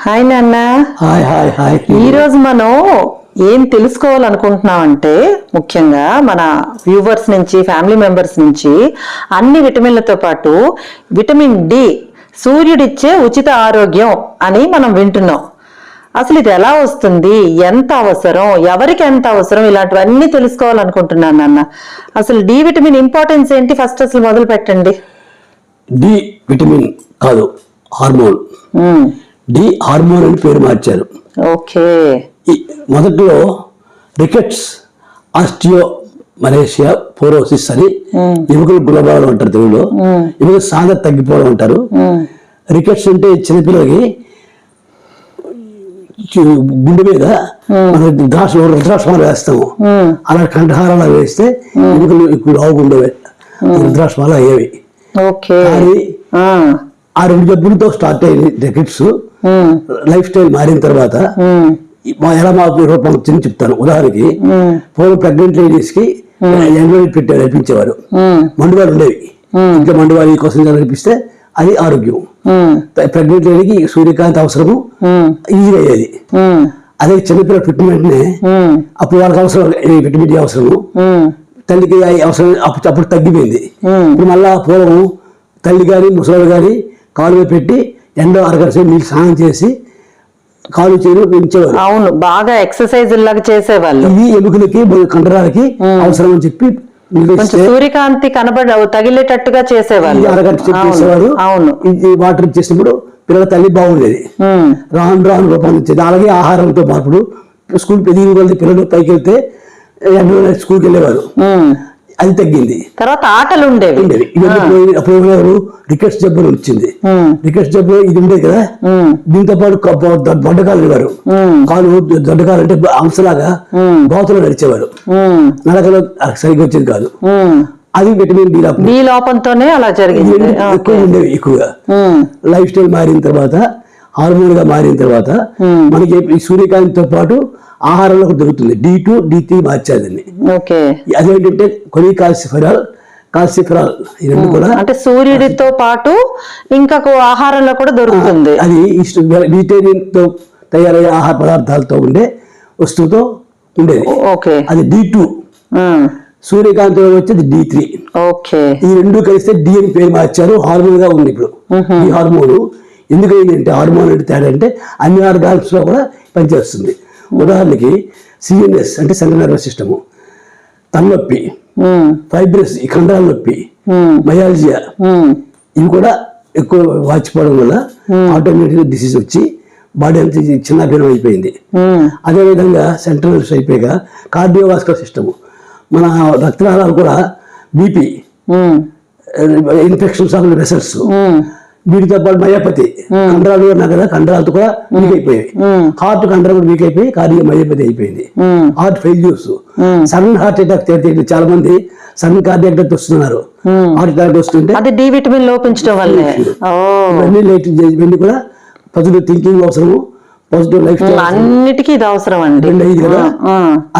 Hi నాన్న. Hi hi hi. ఈరోజు మనం ఏం తెలుసుకోవాలనుకుంటున్నామంటే ముఖ్యంగా మన వ్యూవర్స్ నుంచి ఫ్యామిలీ మెంబర్స్ నుంచి అన్ని విటమిన్లతో పాటు విటమిన్ డి సూర్యుడిచ్చే ఉచిత ఆరోగ్యం అని మనం వింటున్నాం. అసలు ఇది ఎలా వస్తుంది, ఎంత అవసరం, ఎవరికి ఎంత అవసరం, ఇలాంటివన్నీ తెలుసుకోవాలనుకుంటున్నాను నాన్న. అసలు డి విటమిన్ ఇంపార్టెన్స్ ఏంటి ఫస్ట్ అసలు మొదలు పెట్టండి. డి విటమిన్ కాదు, హార్మోన్. డి హార్మోన్ అని పేరు మార్చారు. ఓకే. మొదట్లో రికెట్స్, ఆస్టియో మలేషియా, పోరోసిస్ అని ఎముకలు గుణభావం అంటారు తెలుగులో. ఎముకల సాంద్రత తగ్గిపోవడం అంటారు. రికెట్స్ అంటే చిన్నపిల్లలకి గుండె మీద రుద్రాక్షమాలు వేస్తాము, అలా కంఠహారాలు వేస్తే ఎముకలు ఎక్కువ లావుగుండేవి, రుద్రాక్షమాలు అయ్యేవి. ఆ రెండు జబ్బులతో స్టార్ట్ అయ్యింది రికెట్స్. లైఫ్ స్టైల్ మారిన తర్వాత ఎలా రూపం చెప్తాను. ఉదాహరణకి పూర్వం ప్రెగ్నెంట్ లేడీస్ కి ఎండోమెంట్ పెట్టారు, నడిపించేవారు. మండువాలు ఉండేవి, ఇంకా మండువారి కోసం నడిపిస్తే అది ఆరోగ్యం. ప్రెగ్నెంట్ లేడీకి సూర్యకాంతి అవసరము, ఈజీగా అయ్యేది. అదే చిన్నపిల్లలు పుట్టిన వెంటనే అప్పుడు వాళ్ళకి అవసరం విటమిన్ డి అవసరము, తల్లికి అవసరం అప్పుడు తగ్గిపోయింది. ఇప్పుడు మళ్ళా పూర్వం తల్లి కానీ ముసలి కానీ కాలు పెట్టి ఎండో అరగంట నీళ్ళు స్నానం చేసి కాలు చేయడం పెంచేవారు. అవును, బాగా ఎక్సర్సైజ్ లాగా చేసేవాళ్ళు. ఇది ఎముకలకి కండరాలకి అవసరం అని చెప్పి సూర్యకాంతి తగిలేటట్టుగా చేసేవాళ్ళు, అరగంట చేసేవారు. అవును, ఇది వాటర్ చేసినప్పుడు పిల్లల తల్లి బాగుండేది, రాను రాను రూపొందించేది. అలాగే ఆహారంతో మార్పుడు. స్కూల్ పెరిగి వెళ్ళి పిల్లలు పైకి వెళ్తే స్కూల్కి వెళ్ళేవారు, అది తగ్గింది. తర్వాత ఆటలు ఉండేవి. ఇవన్నీ అప్పుడు రికెట్స్ జబ్బు వచ్చింది. రికెట్స్ జబ్బు ఇది ఉండేది కదా, దీంతో పాటు దొడ్డకాలు అనేవారు. కాలు దొడ్డకాలు అంటే అంశలాగా గోతలో నడిచేవారు, నడకలో సరిగ్గా వచ్చేది కాదు. అది విటమిన్ డి లోపంతోనే అలా జరిగింది. ఎక్కువ ఉండేవి. ఎక్కువగా లైఫ్ స్టైల్ మారిన తర్వాత, హార్మోన్ గా మారిన తర్వాత మనకి ఈ సూర్యకాంతితో పాటు ఆహారంలో దొరుకుతుంది. D2 D3 మార్చేదండి. అదేంటంటే కొలికాల్సిఫెరాల్, కాల్సిఫెరాల్, ఈ రెండు కూడా అంటే సూర్యుడితో పాటు ఇంకా ఆహారంలో కూడా దొరుకుతుంది. అది వెజిటేరియన్ తో తయారయ్యే ఆహార పదార్థాలతో ఉండే వస్తువుతో ఉండేది. అది D2. సూర్యకాంతిలో వచ్చేది D3. ఈ రెండు కలిస్తే డి అని పేరు మార్చారు. హార్మోన్ గా ఉంది ఇప్పుడు ఈ హార్మోన్. ఎందుకంటే హార్మోన్ అంటే తేడా అంటే అన్ని ఆర్గాన్స్ లో కూడా పనిచేస్తుంది. ఉదాహరణకి సిఎన్ఎస్ అంటే సెంట్రల్ నర్వస్ సిస్టము, తలనొప్పి, ఫైబ్రస్ ఈ కండరాల నొప్పి, మయాలజియా, ఇవి కూడా ఎక్కువ వాచిపోవడం వల్ల ఆటోమేటిక్ డిసీజ్ వచ్చి బాడీ అంతా చిన్నభిన్నం అయిపోయింది. అదేవిధంగా సెంట్రల్ నర్వస్ అయిపోయాక కార్డియోవాస్కులర్ సిస్టము, మన రక్తనాళాలు కూడా బీపీ, ఇన్ఫెక్షన్స్ ఆఫ్ వెసల్స్, వీటితో పాటు మయోపతి, కండరాలు ఉన్నా కదా, కండరాలతో కూడా వీక్ అయిపోయాయి. హార్ట్ కండరాలు వీక్ అయిపోయి కార్డియో మయోపతి అయిపోయింది. Heart failures, sudden heart attack చాలా మంది సడన్ కార్డియాక్ డెత్ వస్తున్నారు. హార్ట్ అటాక్ వస్తుంటే అది డి విటమిన్ లోపించడం వల్ల. ఇవన్నీ కూడా పాజిటివ్ థింకింగ్ అవసరము, పాజిటివ్ లైఫ్ స్టైల్ అన్నిటికీ ఇది అవసరం అండి. కదా.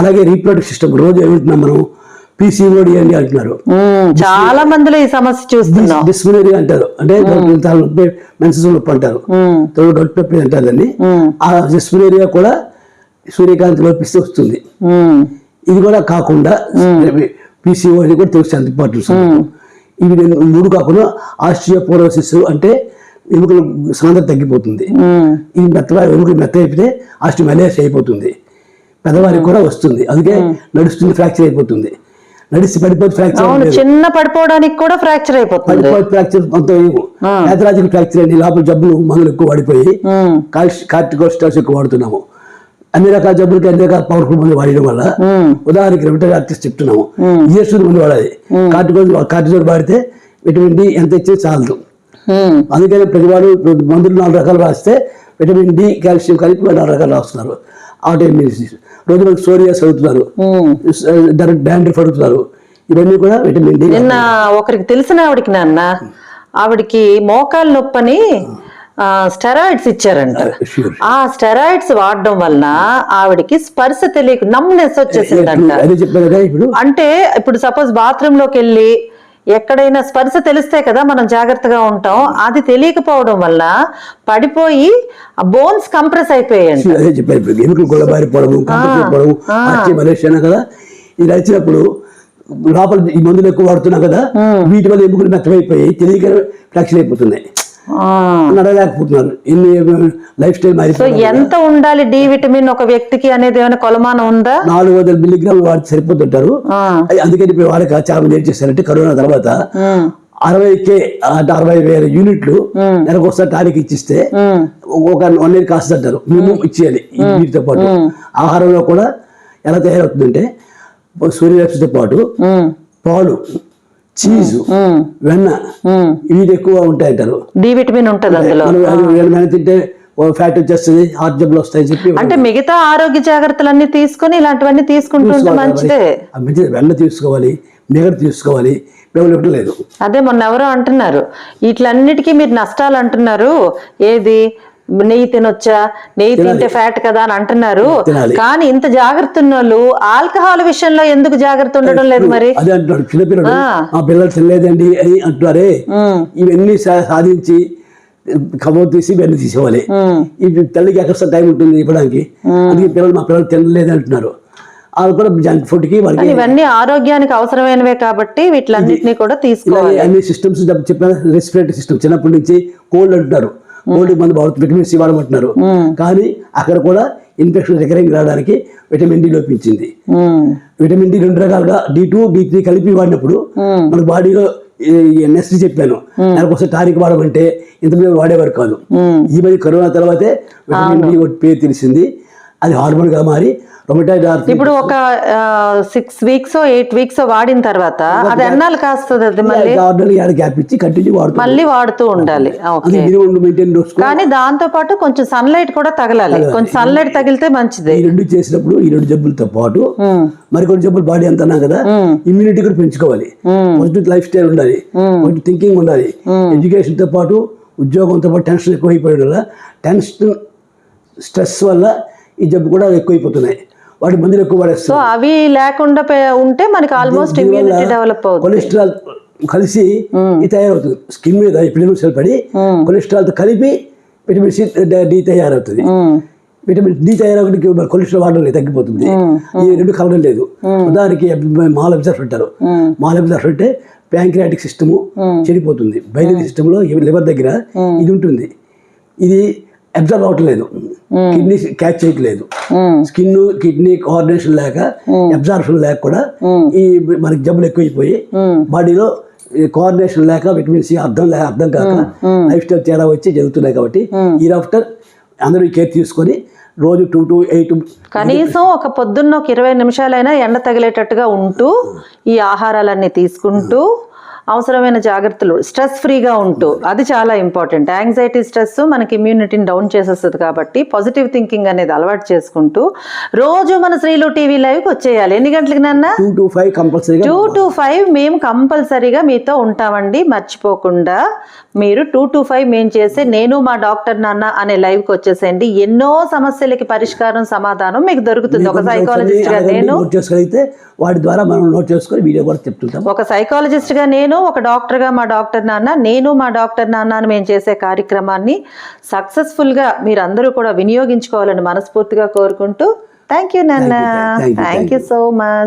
అలాగే రీప్రొడక్టివ్ సిస్టమ్ రోజు ఏమంటున్నాం మనం, PCOD అని అంటున్నారు. చాలా మందిలో ఈ సమస్య చూస్తున్నాం. డిస్మెనోరియా అంటారు, అంటే మెన్సెస్ నొప్పి అంటారు, గొట్టు నొప్పి అంటారు దాన్ని. ఆ డిస్మెనోరియా కూడా సూర్యకాంతి లోపిస్తే వస్తుంది. ఇది కూడా కాకుండా PCOD కూడా తెలుసు ఎంత ఇంపార్టెన్స్. ఇవి మూడు కాకుండా ఆస్టియోపోరోసిస్ అంటే ఎముకలు సాంద్రత తగ్గిపోతుంది. ఈ ఎముకలు మెత్త అయిపోతే ఆస్టియోమలేషియా అయిపోతుంది. పెద్దవారికి కూడా వస్తుంది. అందుకే నడుస్తుంది ఫ్రాక్చర్ అయిపోతుంది, నడిచి పడిపోతే ఫ్రాక్చర్, చిన్న పడిపోవడానికి కూడా ఫ్రాక్చర్ అయిపోతుంది. ఫ్రాక్చర్ ప్యాథలాజికల్ ఫ్రాక్చర్ అండి. లోపల జబ్బులు మందులు ఎక్కువ వాడిపోయి కార్టికోస్టాల్స్ ఎక్కువ వాడుతున్నాము. అన్ని రకాల జబ్బులకి అన్ని రకాల పవర్ఫుల్ మందులు వాడడం వల్ల, ఉదాహరణకి రిమటైడ్ ఆర్థరైటిస్ చెప్తున్నాము, ఇయర్స్ మందు వాడాలి. కార్టిజోల్ వాడితే విటమిన్ డి ఎంత ఇచ్చేది చాలదు. అందుకని ప్రతి వాడు మందులు 4 రకాలు రాస్తే విటమిన్ డి, కాల్షియం కలిపి 4 రకాలు రాస్తున్నారు. ఆటోఇమ్యూన్ డిసీజ్, రోజు మనకు సోరియాస్ అవుతున్నారు, డాండ్రఫ్ అడుగుతున్నారు. ఇవన్నీ కూడా విటమిన్ డి. నిన్న ఒకరికి తెలిసిన ఆవిడకి నాన్న, ఆవిడకి మోకాలు నొప్పని స్టెరాయిడ్స్ ఇచ్చారంట. ఆ స్టెరాయిడ్స్ వాడడం వలన ఆవిడకి స్పర్శ తెలియక నమ్నెస్ వచ్చేసిందంట. అంటే ఇప్పుడు సపోజ్ బాత్రూమ్ లోకి వెళ్ళి ఎక్కడైనా స్పర్శ తెలిస్తే కదా మనం జాగ్రత్తగా ఉంటాం, అది తెలియకపోవడం వల్ల పడిపోయి ఆ బోన్స్ కంప్రెస్ అయిపోయాయి. అదే చెప్పారు, ఎముకలు గొల్లబారిపోవడము, మలేషియా కదా. ఇది వచ్చినప్పుడు లోపల ఈ మందులు ఎక్కువ వాడుతున్నా కదా, వీటి వల్ల ఎముకలు మెత్తమైపోయి తెలియక ఫ్రాక్చర్ అయిపోతున్నాయి, నడలేకపోతున్నారు. ఎన్ని లైఫ్ స్టైల్ మారిపోయింది. ఎంత ఉండాలి డి విటమిన్ ఒక వ్యక్తికి అనేది ఏమైనా కొలమానం ఉందా? 400 మిల్లీగ్రాములు వాడితే సరిపోతుంటారు. అందుకని ఇప్పుడు వాళ్ళకి చాలా మంది ఏం చేశారంటే కరోనా తర్వాత 60,000 యూనిట్లు నెలకు ఒకసారి టానిక్ ఇచ్చిస్తే ఒక 1 year కాస్తుంటారు. మినిమం ఇచ్చేయాలి. వీటితో పాటు ఆహారంలో కూడా ఎలా తయారవుతుందంటే సూర్యరశ్మితో పాటు పాలు, చీజు, వెన్న ఇవి ఎక్కువ ఉంటాయంటారు. డి విటమిన్ ఉంటుంది అందులో. తింటే ఫ్యాట్ వచ్చేస్తుంది, హార్ట్ జబ్బులు వస్తాయని చెప్పి అంటే మిగతా ఆరోగ్య జాగ్రత్తలన్నీ తీసుకొని ఇలాంటివన్నీ తీసుకుంటుంటే మంచిదే. మంచిది. వెన్న తీసుకోవాలి, మిగతా తీసుకోవాలి, లేదు. అదే మొన్న ఎవరో అంటున్నారు వీటిలన్నిటికీ మీరు నష్టాలు అంటున్నారు, ఏది నెయ్యి తినొచ్చా, నెయ్యి తింటే ఫ్యాట్ కదా అని అంటున్నారు. కానీ ఇంత జాగ్రత్త ఉన్న వాళ్ళు ఆల్కహాల్ విషయంలో ఎందుకు జాగ్రత్త ఉండడం లేదు? మరి అదే అంటున్నాడు చిన్నపిల్లలు, మా పిల్లలు తినలేదండి అని అంటున్నారే. ఇవన్నీ సాధించి కబోర్డు తీసి వెన్న తీసేవాలి. ఈ తల్లికి ఎక్కడ టైం ఉంటుంది ఇవ్వడానికి? అందుకే మా పిల్లలు తినలేదు అంటున్నారు. అది కూడా జంక్ ఫుడ్ కి ఇవన్నీ ఆరోగ్యానికి అవసరమైనవే కాబట్టి వీటిలన్నింటినీ కూడా తీసుకోవాలి. అన్ని సిస్టమ్స్ చెప్పిన రెస్పిరేటరీ సిస్టమ్ చిన్నప్పటి నుంచి కోల్డ్ అంటున్నారు, కోల్డ్ మంది విటమిన్ సి వాడమంటున్నారు. కానీ అక్కడ కూడా ఇన్ఫెక్షన్ రికరింగ్ రావడానికి విటమిన్ డి లోపించింది. విటమిన్ డి 2 రకాలుగా D2, D3 కలిపి వాడినప్పుడు మన బాడీలో నెక్స్ట్ చెప్పాను, దానికోసం టానిక్ వాడమంటే ఇంతమంది వాడేవారు కాదు. ఈ మధ్య కరోనా తర్వాతే విటమిన్ డి పేరు తెలిసింది. అది హార్మోన్ గా మారి రొమటాయిడ్ ఆర్థరైటిస్. ఇప్పుడు ఒక 6 weeks 8 weeks వాడిన తర్వాత అది ఎన్నాళ్ళు కాస్తుంది? అది గ్యాప్ ఇచ్చి కంటిన్యూ మళ్ళీ వాడుతూ ఉండాలి. కానీ దాంతో పాటు కొంచెం సన్లైట్ కూడా తగలాలి. కొంచెం సన్లైట్ తగిలితే మంచిది. ఈ రెండు చేసినప్పుడు ఈ 2 జబ్బులతో పాటు మరికొన్ని జబ్బులు బాడీ అంత కదా, ఇమ్యూనిటీ కూడా పెంచుకోవాలి. పాజిటివ్ లైఫ్ స్టైల్ ఉండాలి, పాజిటివ్ థింకింగ్ ఉండాలి. ఎడ్యుకేషన్ తో పాటు ఉద్యోగంతో పాటు టెన్షన్ ఎక్కువైపోయడం వల్ల, టెన్షన్ స్ట్రెస్ వల్ల ఈ జబ్బు కూడా ఎక్కువైపోతున్నాయి. వాటి మందులు ఎక్కువ పడేస్తారు. సో అవి లేకుండా ఉంటే మనకి ఆల్మోస్ట్ ఇమ్యూనిటీ డెవలప్ అవుతుంది. కొలెస్ట్రాల్ కలిసి ఇది తయారవుతుంది. స్కిన్ మీద ఎపిడెమిక్ సెల్ పడి కొలెస్ట్రాల్ తో కలిపి విటమిన్ సి డి తయారవుతుంది. విటమిన్ డి తయారవడానికి కొలెస్ట్రాల్ వాడడం తగ్గిపోతుంది. ఈ 2 కలవడం లేదు. ఉదాహరణకి మాల్ అబ్జర్వ్ అంటారు. మాల్ అబ్జర్వ్ అంటే ప్యాంక్రియాటిక్ సిస్టమ్ చెడిపోతుంది. బైనరీ సిస్టమ్ లో లివర్ దగ్గర ఇది ఉంటుంది. ఇది అబ్జర్వ్ అవట్లేదు, కిడ్నీ క్యాచ్ చేయట్లేదు. స్కిన్ కిడ్నీ కోఆర్డినేషన్ లేక, అబ్జర్వేషన్ లేక కూడా ఈ మనకి జబ్బులు ఎక్కువైపోయి బాడీలో కోఆర్డినేషన్ లేక, విటమిన్ సి అర్థం కాక లైఫ్ స్టైల్ తేడా వచ్చి జరుగుతున్నాయి. కాబట్టి ఈ ఆఫ్టర్ అందరూ కేర్ తీసుకొని రోజు 2 to 8 కనీసం ఒక పొద్దున్న 20 నిమిషాలైనా ఎండ తగిలేటట్టుగా ఉంటూ ఈ ఆహారాలన్నీ తీసుకుంటూ అవసరమైన జాగ్రత్తలు, స్ట్రెస్ ఫ్రీగా ఉంటూ, అది చాలా ఇంపార్టెంట్. యాంగ్జైటీ, స్ట్రెస్ మనకి ఇమ్యూనిటీని డౌన్ చేసేస్తుంది. కాబట్టి పాజిటివ్ థింకింగ్ అనేది అలవాటు చేసుకుంటూ రోజు మన శ్రీలు టీవీ లైవ్కి వచ్చేయాలి. ఎన్ని గంటలకి నాన్న? 2 to 5 కంపల్సరీగా. 2 to 5 మేము కంపల్సరీగా మీతో ఉంటామండి. మర్చిపోకుండా మీరు 2 to 5 మేము చేసే నేను మా డాక్టర్ నాన్న అనే లైవ్కి వచ్చేసేయండి. ఎన్నో సమస్యలకి పరిష్కారం, సమాధానం మీకు దొరుకుతుంది. ఒక సైకాలజిస్ట్ గా నేను వాటి ద్వారా మనం నోట్ చేసుకొని వీడియో కూడా చెప్తుంటాం. ఒక సైకాలజిస్ట్ గా నేను, ఒక డాక్టర్ గా మా డాక్టర్ నాన్న, నేను మా డాక్టర్ నాన్న అని మేము చేసే కార్యక్రమాన్ని సక్సెస్ఫుల్ గా మీరందరూ కూడా వినియోగించుకోవాలని మనస్ఫూర్తిగా కోరుకుంటూ థ్యాంక్ యూ నాన్న. Thank you so much.